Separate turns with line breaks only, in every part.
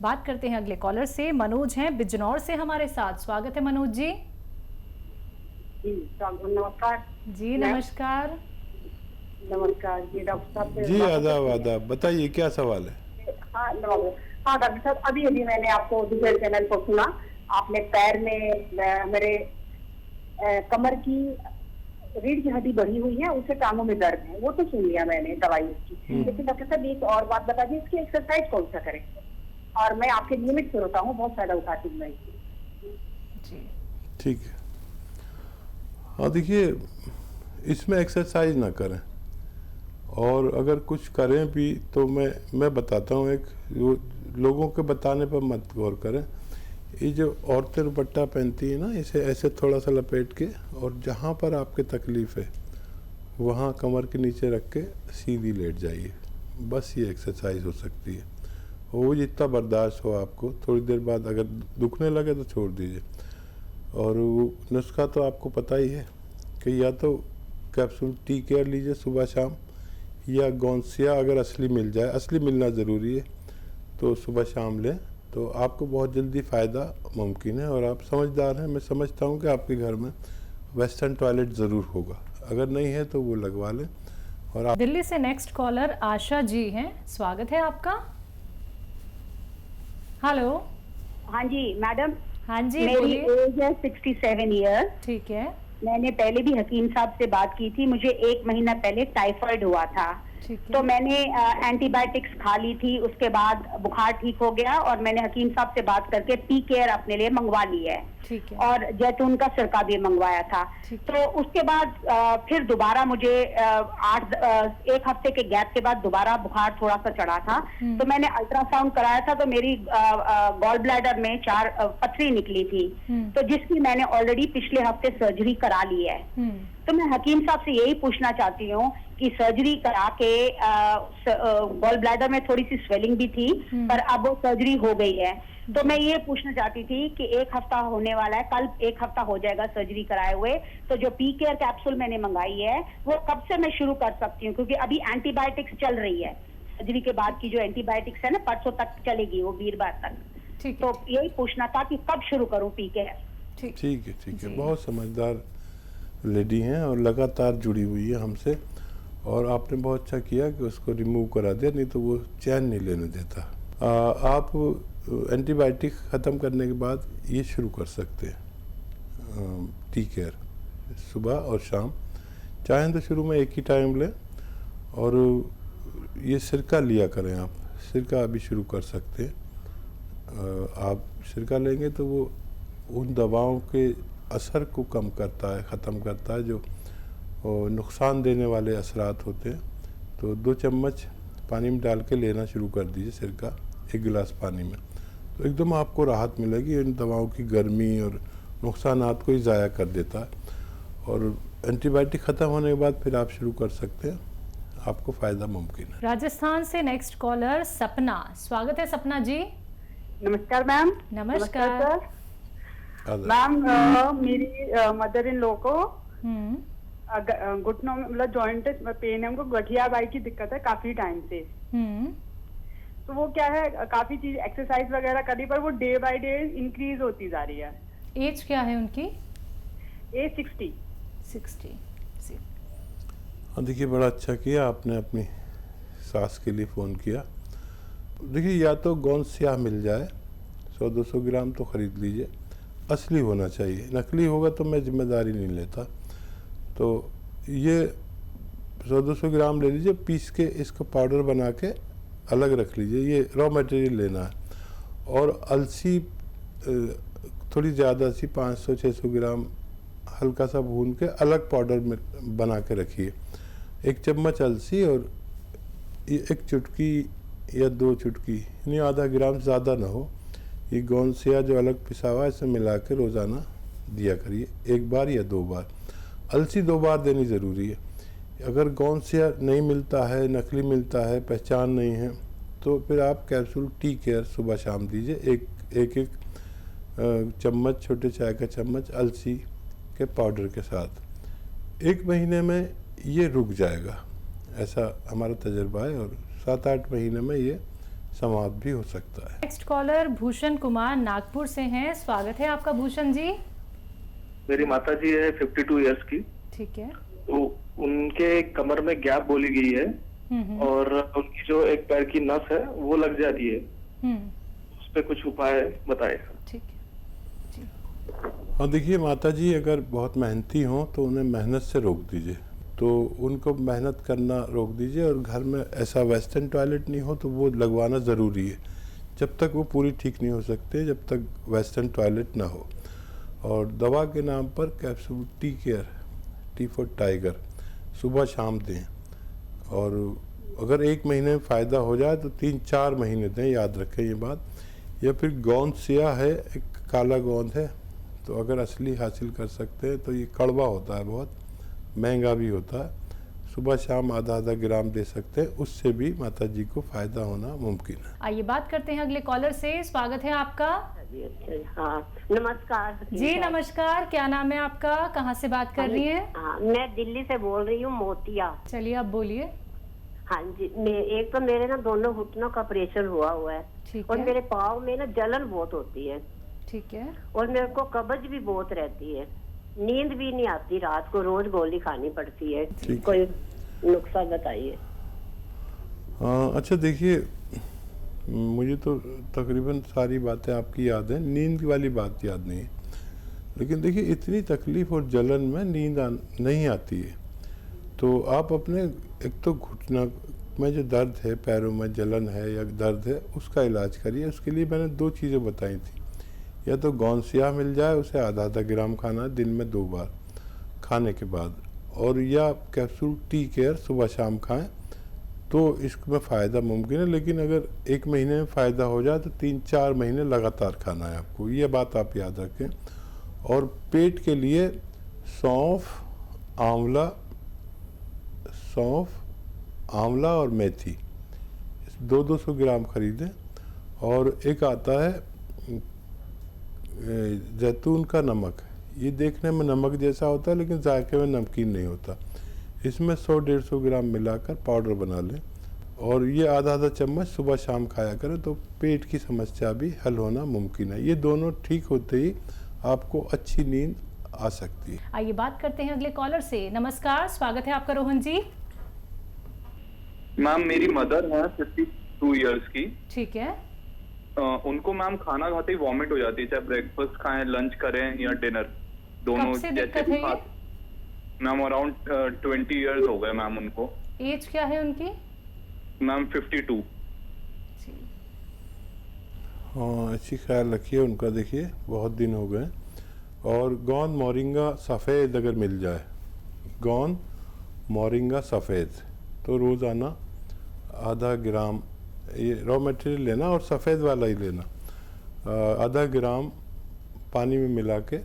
बात करते हैं अगले कॉलर से। मनोज हैं बिजनौर से हमारे साथ। स्वागत है मनोज जी।
नमस्कार
जी नमस्कार।
नमस्कार जी, डॉक्टर साहब
जी आदाब आदाब, बताइए क्या सवाल है?
हाँ हाँ डॉक्टर साहब, अभी अभी मैंने आपको दूसरे चैनल पर सुना, आपने पैर में मेरे कमर की रीढ़ की हड्डी बढ़ी हुई है, उससे टांगों में दर्द है, वो तो सुन लिया मैंने दवाई उसकी। लेकिन डॉक्टर साहब एक और बात बता दी, इसकी एक्सरसाइज कौन सा करें? और मैं आपके नियमित श्रोता हूँ, बहुत फायदा उठाती हूँ मैं
जी।
ठीक है। हाँ देखिए, इसमें एक्सरसाइज ना करें, और अगर कुछ करें भी तो मैं बताता हूँ, एक लोगों के बताने पर मत गौर करें। ये जो औरतें दुपट्टा पहनती है ना, इसे ऐसे थोड़ा सा लपेट के, और जहाँ पर आपके तकलीफ़ है वहाँ कमर के नीचे रख के सीधी लेट जाइए। बस ये एक्सरसाइज हो सकती है। वो जितना बर्दाश्त हो आपको, थोड़ी देर बाद अगर दुखने लगे तो छोड़ दीजिए। और वो नुस्खा तो आपको पता ही है कि या तो कैप्सूल टी केयर लीजिए सुबह शाम, या गौंसिया अगर असली मिल जाए, असली मिलना ज़रूरी है, तो सुबह शाम लें तो आपको बहुत जल्दी फ़ायदा मुमकिन है। और आप समझदार हैं, मैं समझता हूँ कि आपके घर में वेस्टर्न टॉयलेट ज़रूर होगा, अगर नहीं है तो वो लगवा लें। और आप
दिल्ली से नेक्स्ट कॉलर आशा जी हैं। स्वागत है आपका। हेलो।
हाँ जी मैडम।
हाँ जी
मेरी
बोलिए।
एज है 67 ईयर।
ठीक है।
मैंने पहले भी हकीम साहब से बात की थी, मुझे 1 महीना पहले टाइफाइड हुआ था, तो मैंने एंटीबायोटिक्स खा ली थी, उसके बाद बुखार ठीक हो गया और मैंने हकीम साहब से बात करके पी केयर अपने लिए मंगवा ली है, और जैतून का सिरका भी मंगवाया था। तो उसके बाद फिर दोबारा मुझे 1 हफ्ते के गैप के बाद दोबारा बुखार थोड़ा सा चढ़ा था, तो मैंने अल्ट्रासाउंड कराया था, तो मेरी गॉल ब्लैडर में 4 पथरी निकली थी, तो जिसकी मैंने ऑलरेडी पिछले हफ्ते सर्जरी करा ली है। तो मैं हकीम साहब से यही पूछना चाहती हूँ कि सर्जरी करा के गॉल ब्लैडर में थोड़ी सी स्वेलिंग भी थी, पर अब वो सर्जरी हो गई है, तो मैं ये पूछना चाहती थी कि 1 हफ्ता होने वाला है, कल 1 हफ्ता हो जाएगा सर्जरी कराए हुए, तो जो पी केयर कैप्सूल मैंने मंगाई है वो कब से मैं शुरू कर सकती हूँ? क्योंकि अभी एंटीबायोटिक्स चल रही है, सर्जरी के बाद की जो एंटीबायोटिक्स है ना, परसों तक चलेगी, वो वीरवार तक। तो यही पूछना था कि कब शुरू करूँ पी केयर?
ठीक है। बहुत समझदार लेडी हैं और लगातार जुड़ी हुई है हमसे, और आपने बहुत अच्छा किया कि उसको रिमूव करा दिया, नहीं तो वो चैन नहीं लेने देता। आप एंटीबायोटिक ख़त्म करने के बाद ये शुरू कर सकते हैं टी केयर, सुबह और शाम, चाहें तो शुरू में एक ही टाइम लें, और ये सिरका लिया करें। आप सिरका अभी शुरू कर सकते हैं। आप सिरका लेंगे तो वो उन दवाओं के असर को कम करता है, ख़त्म करता है, जो नुकसान देने वाले असरात होते हैं। तो 2 चम्मच पानी में डाल के लेना शुरू कर दीजिए सिरका, 1 गिलास पानी में, तो एकदम आपको राहत मिलेगी। इन दवाओं की गर्मी और नुकसानात को ही ज़ाया कर देता है। और एंटीबायोटिक ख़त्म होने के बाद फिर आप शुरू कर सकते हैं, आपको फ़ायदा मुमकिन है।
राजस्थान से नेक्स्ट कॉलर सपना। स्वागत है सपना जी।
नमस्कार मैम।
नमस्कार
मैम। मेरी मदर इन लॉ को घुटनों में मतलब जॉइंट पेन है, उनको गठियाबाई की दिक्कत है काफी टाइम से। तो वो क्या है, काफी चीज एक्सरसाइज वगैरह करी, पर वो डे बाय डे इंक्रीज होती जा रही है।
एज क्या है उनकी?
एज 60।
हाँ देखिए, बड़ा अच्छा किया आपने, अपनी सास के लिए फ़ोन किया। देखिए, या तो गोंद स्याह मिल जाए, 100-200 ग्राम तो ख़रीद लीजिए, असली होना चाहिए, नकली होगा तो मैं जिम्मेदारी नहीं लेता। तो ये 100-200 ग्राम ले लीजिए, पीस के इसको पाउडर बना के अलग रख लीजिए, ये रॉ मटेरियल लेना है। और अलसी थोड़ी ज़्यादा सी 500-600 ग्राम हल्का सा भून के अलग पाउडर में बना के रखिए। 1 चम्मच अलसी और 1 चुटकी या 2 चुटकी, यानी आधा ग्राम, ज़्यादा ना हो, ये गोंद स्याह जो अलग पिसा हुआ है इसे मिला के रोज़ाना दिया करिए, 1 बार या 2 बार। अलसी 2 बार देनी ज़रूरी है। अगर गोंद स्याह नहीं मिलता है, नकली मिलता है, पहचान नहीं है, तो फिर आप कैप्सूल टी केयर सुबह शाम दीजिए, एक चम्मच, छोटे चाय का चम्मच अलसी के पाउडर के साथ। 1 महीने में ये रुक जाएगा, ऐसा हमारा तजर्बा है, और 7-8 महीने में ये समाप्त भी हो सकता है।
नेक्स्ट कॉलर भूषण कुमार नागपुर से हैं, स्वागत है आपका भूषण जी।
मेरी माता जी है 52 इयर्स की।
ठीक है।
तो उनके कमर में गैप बोली गई है और उनकी जो एक पैर की नस है वो लग जाती है, उस पे कुछ उपाय बताए।
ठीक है जी।
हाँ देखिए, माता जी अगर बहुत मेहनती हों तो उन्हें मेहनत से रोक दीजिए, तो उनको मेहनत करना रोक दीजिए। और घर में ऐसा वेस्टर्न टॉयलेट नहीं हो तो वो लगवाना ज़रूरी है। जब तक वो पूरी ठीक नहीं हो सकते, जब तक वेस्टर्न टॉयलेट ना हो। और दवा के नाम पर capsule tea care, T for tiger, सुबह शाम दें। और अगर 1 महीने में फ़ायदा हो जाए तो 3-4 महीने दें, याद रखें ये बात। या फिर गोंद सिया है, एक काला गोंद है, तो अगर असली हासिल कर सकते हैं तो ये कड़वा होता है, बहुत महंगा भी होता है। सुबह शाम आधा ग्राम दे सकते हैं, उससे भी माता जी को फ़ायदा होना मुमकिन है।
आइए बात करते हैं अगले कॉलर से, स्वागत है आपका।
हाँ नमस्कार
जी नमस्कार, क्या नाम है आपका, कहाँ से बात कर रही हैं?
हाँ मैं दिल्ली से बोल रही हूँ, मोतिया।
चलिए आप बोलिए।
हाँ जी, एक तो मेरे ना दोनों घुटनों का ऑपरेशन हुआ है।
ठीक
और
है।
मेरे पाँव में ना जलन बहुत होती है।
ठीक है।
और मेरे को कब्ज भी बहुत रहती है, नींद भी नहीं आती, रात को रोज गोली खानी पड़ती है। कोई नुस्खा बताइए।
अच्छा देखिए, मुझे तो तकरीबन सारी बातें आपकी याद हैं, नींद वाली बात याद नहीं है। लेकिन देखिए, इतनी तकलीफ़ और जलन में नींद नहीं आती है, तो आप अपने एक तो घुटना में जो दर्द है, पैरों में जलन है या दर्द है, उसका इलाज करिए। उसके लिए मैंने 2 चीज़ें बताई थी। या तो गोंद सिया मिल जाए, उसे आधा ग्राम खाना है दिन में 2 बार खाने के बाद, और या कैप्सूल टी केयर सुबह शाम खाएं, तो इसमें फ़ायदा मुमकिन है। लेकिन अगर 1 महीने में फ़ायदा हो जाए तो 3-4 महीने लगातार खाना है आपको, ये बात आप याद रखें। और पेट के लिए सौंफ, आंवला और मेथी 200 ग्राम खरीदें। और एक आता है जैतून का नमक, ये देखने में नमक जैसा होता है लेकिन जायके में नमकीन नहीं होता। इसमें 100-150 ग्राम मिलाकर पाउडर बना लें और ये आधा चम्मच सुबह शाम खाया करें, तो पेट की समस्या भी हल होना मुमकिन है। ये दोनों ठीक होते ही आपको अच्छी नींद आ सकती है।
आइए बात करते हैं अगले कॉलर से। नमस्कार, स्वागत है आपका रोहन जी।
मैम मेरी मदर है 52 इयर्स की।
ठीक है।
उनको मैम खाना खाते ही वॉमिट हो जाती है, चाहे ब्रेकफास्ट खाएं, लंच करें या डिनर, दोनों।
कब से दिक्कत है ये?
मैम अराउंड 20 इयर्स हो गए मैम उनको।
एज क्या है उनकी?
मैम 52।
हाँ, अच्छी ख्याल रखिए उनका। देखिए बहुत दिन हो गए। और गोंद मोरिंगा सफ़ेद अगर मिल जाए, गोंद मोरिंगा सफ़ेद, तो रोज़ाना आधा ग्राम ये रॉ मटेरियल लेना और सफ़ेद वाला ही लेना, आधा ग्राम पानी में मिला के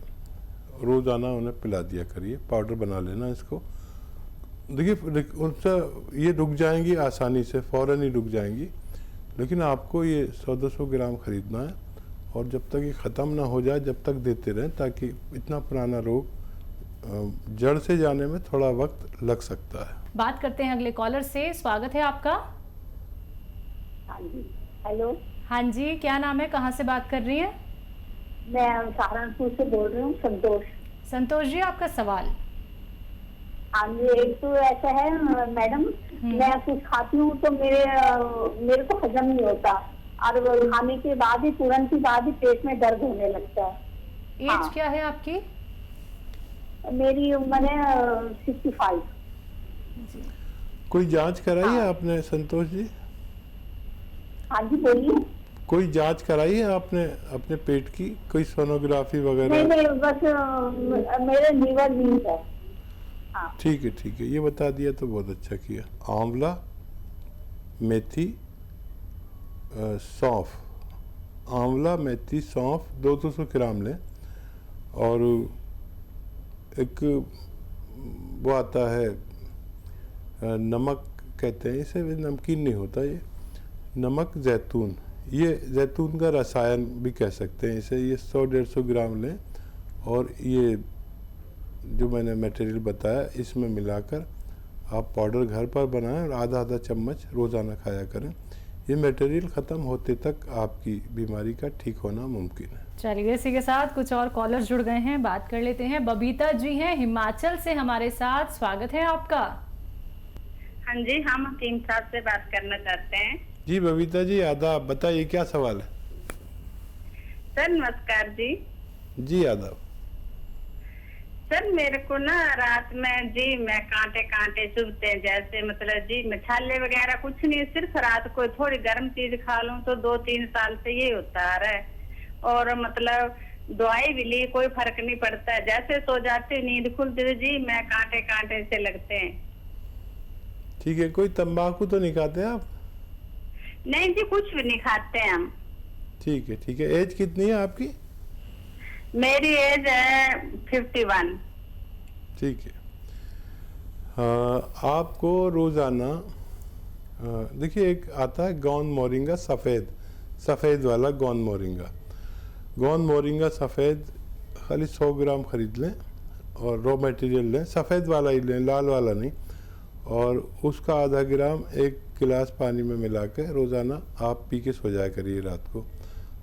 रोज़ाना उन्हें पिला दिया करिए। पाउडर बना लेना इसको। देखिए उनसे ये रुक जाएंगी आसानी से, फ़ौरन ही रुक जाएंगी। लेकिन आपको ये 100-200 ग्राम ख़रीदना है और जब तक ये ख़त्म ना हो जाए जब तक देते रहें, ताकि इतना पुराना रोग जड़ से जाने में थोड़ा वक्त लग सकता है।
बात करते हैं अगले कॉलर से, स्वागत है आपका।
हाँ जी, हेलो।
हाँ जी, क्या नाम है, कहाँ से बात कर रही हैं?
मैं सहारनपुर से बोल रही हूँ, संतोष।
संतोष जी, आपका सवाल।
हाँ जी, एक तो ऐसा है मैडम, मैं कुछ खाती हूँ तो मेरे को हजम नहीं होता, और खाने के बाद ही तुरंत ही बाद ही पेट में दर्द होने लगता है।
एज क्या है आपकी?
मेरी उम्र है 65।
कोई जांच कराई है आपने संतोष जी?
हाँ जी बोलिए।
कोई जांच कराई है आपने अपने पेट की, कोई सोनोग्राफी वगैरह?
नहीं, बस मेरे लीवर वीक है। हाँ।
ठीक है, ये बता दिया तो बहुत अच्छा किया। आंवला, मेथी, सौंफ, आंवला, मेथी, सौंफ 200 ग्राम लें। और एक वो आता है नमक कहते हैं इसे, नमकीन नहीं होता ये, नमक जैतून, ये जैतून का रसायन भी कह सकते हैं इसे। ये 100-150 ग्राम लें और ये जो मैंने मटेरियल बताया इसमें मिलाकर आप पाउडर घर पर बनाएं और आधा चम्मच रोज़ाना खाया करें। ये मटेरियल ख़त्म होते तक आपकी बीमारी का ठीक होना मुमकिन है।
चलिए, इसी के साथ कुछ और कॉलर जुड़ गए हैं, बात कर लेते हैं। बबीता जी हैं हिमाचल से हमारे साथ, स्वागत है आपका।
हाँ जी, हम हकीम साहब से बात करना चाहते हैं।
जी बबीता जी, आदाब, बताइए क्या सवाल है।
सर नमस्कार जी।
जी आदाब।
सर मेरे को ना रात में जी मैं कांटे कांटे चुभते हैं, जैसे मतलब जी मैं छाले वगैरह कुछ नहीं, सिर्फ रात को थोड़ी गर्म चीज खा लूं तो 2-3 साल से ये होता आ रहा है। और मतलब दवाई भी ली, कोई फर्क नहीं पड़ता है। जैसे सो जाते नींद खुलती है जी मैं कांटे कांटे से लगते हैं।
ठीक है, कोई तंबाकू तो नहीं खाते आप?
नहीं जी, कुछ भी नहीं खाते हैं हम।
ठीक है ठीक है। एज कितनी है आपकी?
मेरी एज है 51।
ठीक है। आपको रोज़ाना देखिए, एक आता है गौन मोरिंगा सफ़ेद वाला गौन मोरिंगा सफ़ेद, खाली 100 ग्राम ख़रीद लें और रॉ मटेरियल लें, सफ़ेद वाला ही लें, लाल वाला नहीं। और उसका आधा ग्राम 1 गिलास पानी में मिला के रोज़ाना आप पी के सो जाया करिए रात को।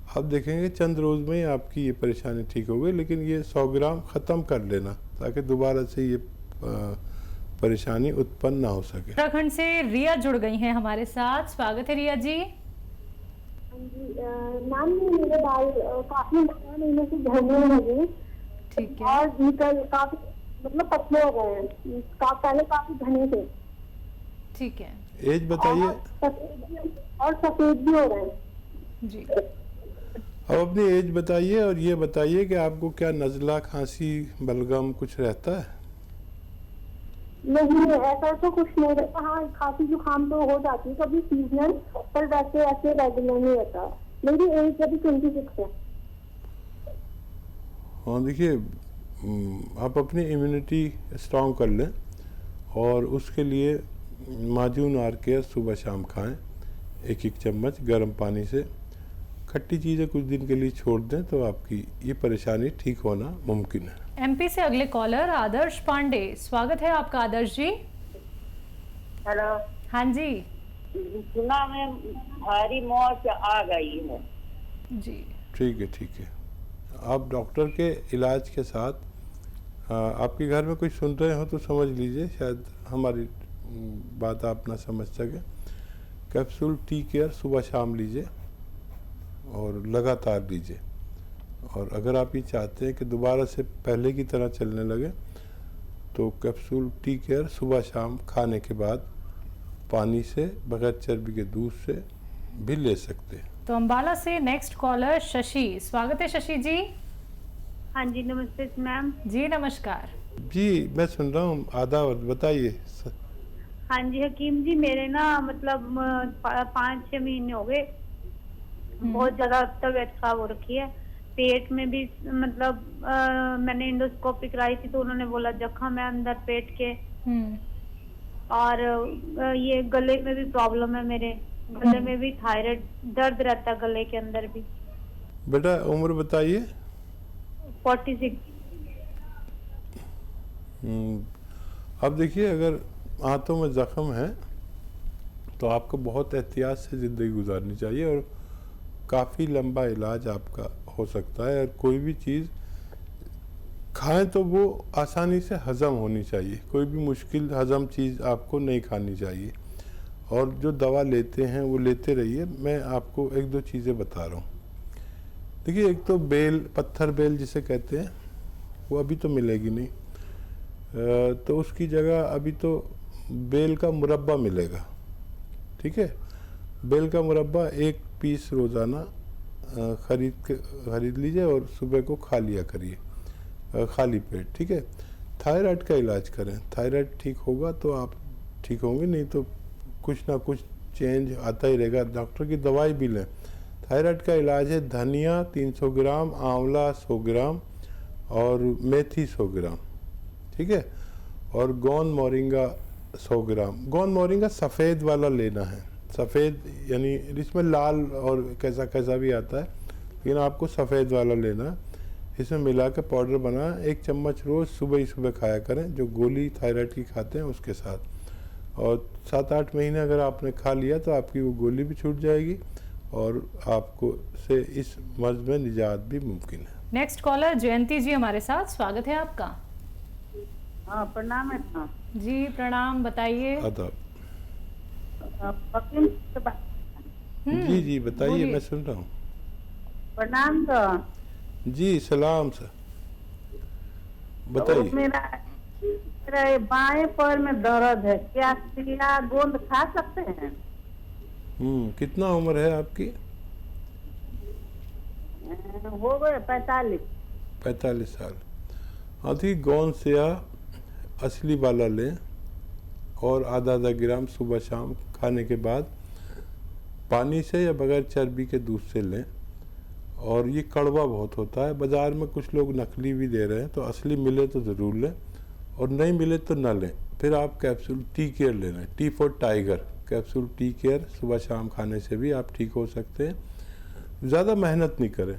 आप देखेंगे चंद रोज़ में ही आपकी ये परेशानी ठीक हो गई। लेकिन ये 100 ग्राम ख़त्म कर लेना ताकि दोबारा से ये परेशानी उत्पन्न ना हो सके।
उत्तराखंड से रिया जुड़ गई हैं हमारे साथ, स्वागत है रिया जी।
मैम मेरे बाल काफी महीने से झड़ने लगे।
ठीक है।
और निकल काफी मतलब पतले हो गए हैं, पहले काफी घने थे।
ठीक है।
एज बताइए।
और सफेद भी हो रहे हैं
जी।
अब अपनी एज बताइए और ये बताइए कि आपको क्या नज़ला, खांसी, बलगम कुछ रहता है?
नहीं, ऐसा तो कुछ नहीं रहता। हाँ, खांसी जुकाम तो हो जाती है कभी सीजनल, पर वैसे ऐसे रेगुलर नहीं रहता। मेरी एज अभी 26 है।
हाँ देखिए, आप अपनी इम्यूनिटी स्ट्रॉन्ग कर लें और उसके लिए माजून आर केयर सुबह शाम खाएं 1-1 चम्मच गर्म पानी से। खट्टी चीज़ें कुछ दिन के लिए छोड़ दें तो आपकी ये परेशानी ठीक होना मुमकिन है।
एमपी से अगले कॉलर आदर्श पांडे, स्वागत है आपका आदर्श जी।
हेलो।
हाँ जी।
सुना में भारी मौत आ गई है
जी।
ठीक है। आप डॉक्टर के इलाज के साथ आपके घर में कोई सुन रहे हो तो समझ लीजिए, शायद हमारी बात आप ना समझ सके। कैप्सूल टी केयर सुबह शाम लीजिए और लगातार लीजिए। और अगर आप ये चाहते हैं कि दोबारा से पहले की तरह चलने लगे तो कैप्सूल टी केयर सुबह शाम खाने के बाद पानी से, बगैर चर्बी के दूध से भी ले सकते हैं।
तो अम्बाला से नेक्स्ट कॉलर शशि, स्वागत है शशि जी।
हाँ जी नमस्ते मैम।
जी नमस्कार।
जी मैं सुन रहा हूँ, आदाब, बताइए।
हाँ जी हकीम जी, मेरे ना मतलब 5-6 महीने हो गए, बहुत ज्यादा तबीयत खराब हो रखी है। पेट में भी मतलब मैंने इंडोस्कोपी कराई थी तो उन्होंने बोला जख्म है अंदर पेट के। और ये गले में भी प्रॉब्लम है, मेरे गले में भी थायराइड दर्द रहता है गले के अंदर भी।
बेटा उम्र बताइए।
46।
अब देखिए, अगर हाथों में जख्म है तो आपको बहुत एहतियात से ज़िंदगी गुजारनी चाहिए और काफ़ी लंबा इलाज आपका हो सकता है। और कोई भी चीज़ खाएं तो वो आसानी से हज़म होनी चाहिए, कोई भी मुश्किल हज़म चीज़ आपको नहीं खानी चाहिए। और जो दवा लेते हैं वो लेते रहिए। मैं आपको 1-2 चीज़ें बता रहा हूँ। देखिए, एक तो बेल, पत्थर बेल जिसे कहते हैं, वो अभी तो मिलेगी नहीं, तो उसकी जगह अभी तो बेल का मुरब्बा मिलेगा। ठीक है, बेल का मुरब्बा 1 पीस रोज़ाना खरीद लीजिए और सुबह को खा लिया करिए खाली पेट। ठीक है। थायराइड का इलाज करें, थायराइड ठीक होगा तो आप ठीक होंगे, नहीं तो कुछ ना कुछ चेंज आता ही रहेगा। डॉक्टर की दवाई भी लें। थायराइड का इलाज है धनिया 300 ग्राम, आंवला 100 ग्राम और मेथी 100 ग्राम। ठीक है। और गोंद मोरिंगा 100 ग्राम। गोंद मोरिंगा सफ़ेद वाला लेना है, सफ़ेद यानी इसमें लाल और कैसा कैसा भी आता है, लेकिन आपको सफ़ेद वाला लेना। इसमें मिला के पाउडर बना 1 चम्मच रोज़ सुबह ही सुबह खाया करें, जो गोली थायराइड की खाते हैं उसके साथ। और 7-8 महीने अगर आपने खा लिया तो आपकी वो गोली भी छूट जाएगी और आपको से इस मर्ज में निजात भी मुमकिन है।
नेक्स्ट कॉलर जयंती जी हमारे साथ, स्वागत है आपका।
हाँ, प्रणाम है ना
जी प्रणाम, बताइए।
आदाब।
वकील से बात-
जी जी बताइए,
बोलिए।
मैं सुन रहा हूँ।
प्रणाम सर।
जी सलाम सर, बताइए।
मेरा ये बाएं पैर में दर्द है, क्या चिया गोंद खा सकते हैं?
कितना उम्र है आपकी?
हो गए 45।
45 साल। आधी गोंद सिया असली वाला लें और आधा ग्राम सुबह शाम खाने के बाद पानी से या बगैर चर्बी के दूध से लें। और ये कड़वा बहुत होता है, बाज़ार में कुछ लोग नकली भी दे रहे हैं, तो असली मिले तो ज़रूर लें और नहीं मिले तो ना लें। फिर आप कैप्सूल टी केयर ले लें, T for tiger capsule tea care सुबह शाम खाने से भी आप ठीक हो सकते हैं। ज़्यादा मेहनत नहीं करें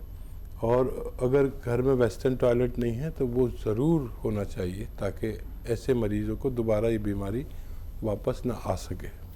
और अगर घर में वेस्टर्न टॉयलेट नहीं है तो वो ज़रूर होना चाहिए ताकि ऐसे मरीज़ों को दोबारा ये बीमारी वापस ना आ सके।